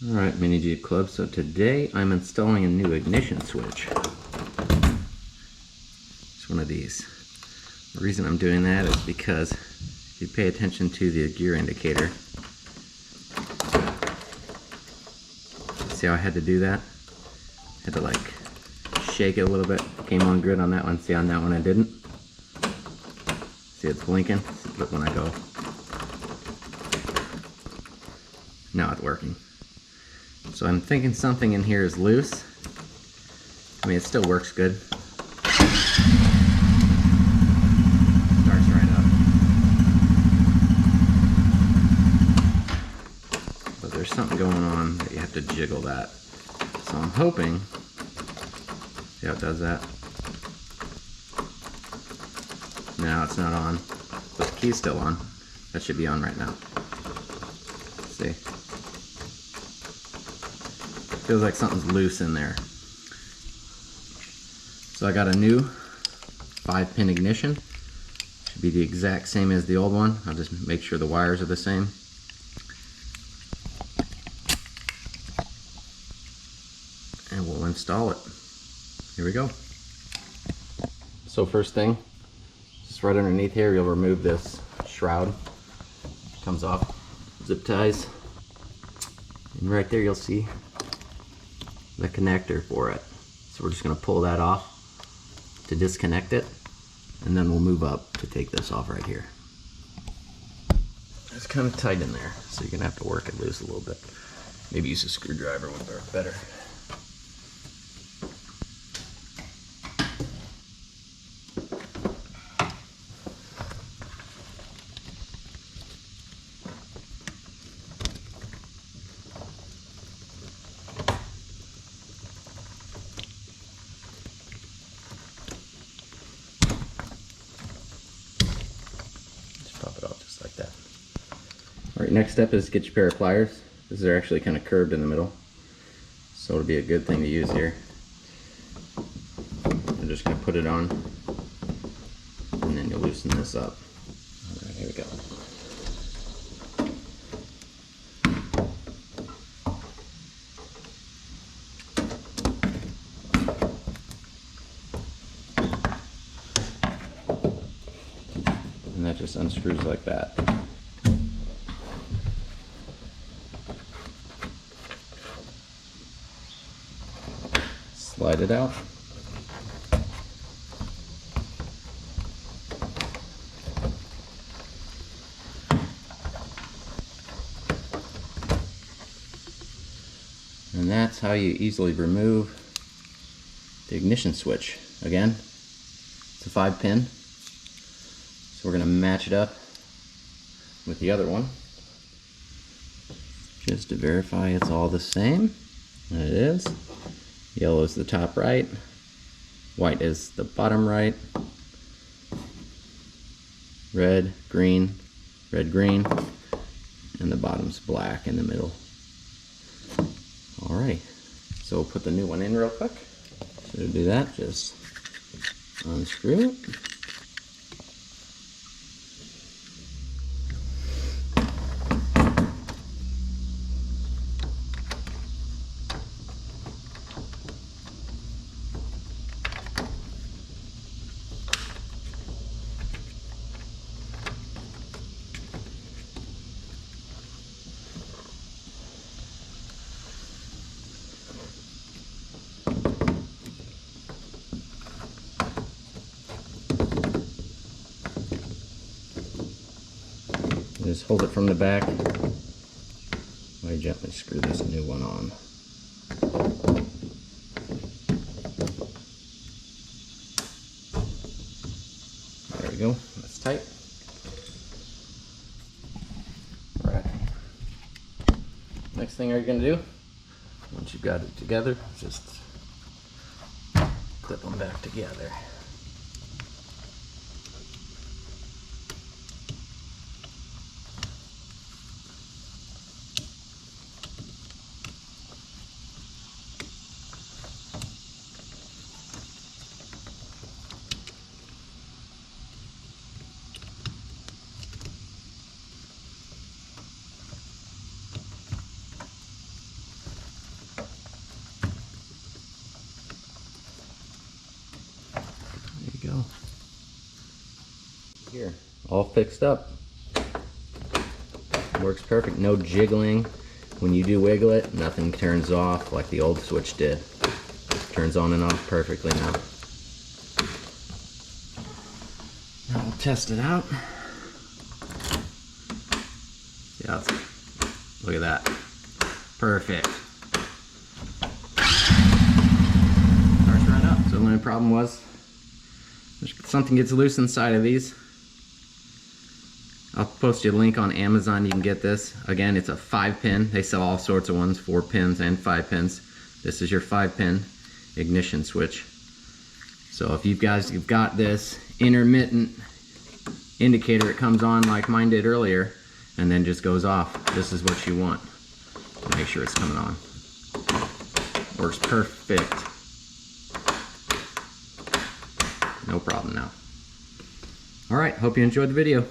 Alright, Mini Jeep Club, so today I'm installing a new ignition switch. It's one of these. The reason I'm doing that is because if you pay attention to the gear indicator, see how I had to do that? I had to like shake it a little bit. Came on good on that one. See, on that one I didn't. See, it's blinking. Look when I go. Now it's working. So I'm thinking something in here is loose. I mean, it still works good. Starts right up. But there's something going on that you have to jiggle that. So I'm hoping, see how it does that? No, it's not on, but the key's still on. That should be on right now. See? Feels like something's loose in there. So I got a new 5-pin ignition. Should be the exact same as the old one. I'll just make sure the wires are the same. And we'll install it. Here we go. So first thing, just right underneath here, you'll remove this shroud. Comes off, zip ties. And right there you'll see the connector for it. So we're just going to pull that off to disconnect it, and then we'll move up to take this off right here. It's kind of tight in there, so you're going to have to work it loose a little bit. Maybe use a screwdriver would work better. Pop it off just like that. Alright, next step is get your pair of pliers. These are actually kind of curved in the middle, so it'll be a good thing to use here. I'm just going to put it on, and then you'll loosen this up. Alright, here we go. And that just unscrews like that. Slide it out. And that's how you easily remove the ignition switch. Again, it's a 5-pin. So we're going to match it up with the other one just to verify it's all the same. And it is. Yellow is the top right, white is the bottom right, red, green, and the bottom's black in the middle. Alrighty, so we'll put the new one in real quick. So to do that, just unscrew it. Just hold it from the back while I gently screw this new one on. There we go, that's tight. Alright. Next thing you're going to do, once you've got it together, just clip them back together. we go. Here, all fixed up. Works perfect, no jiggling. When you do wiggle it, nothing turns off like the old switch did. Turns on and off perfectly now. Now we'll test it out. Yeah, look at that. Perfect. Starts right up. So the only problem was something gets loose inside of these. I'll post you a link on Amazon. You can get this. Again, it's a 5-pin. They sell all sorts of ones, 4 pins and 5 pins. This is your 5-pin ignition switch. So if you guys have got this intermittent indicator, it comes on like mine did earlier and then just goes off. This is what you want. Make sure it's coming on. Works perfect. No problem now. All right, hope you enjoyed the video.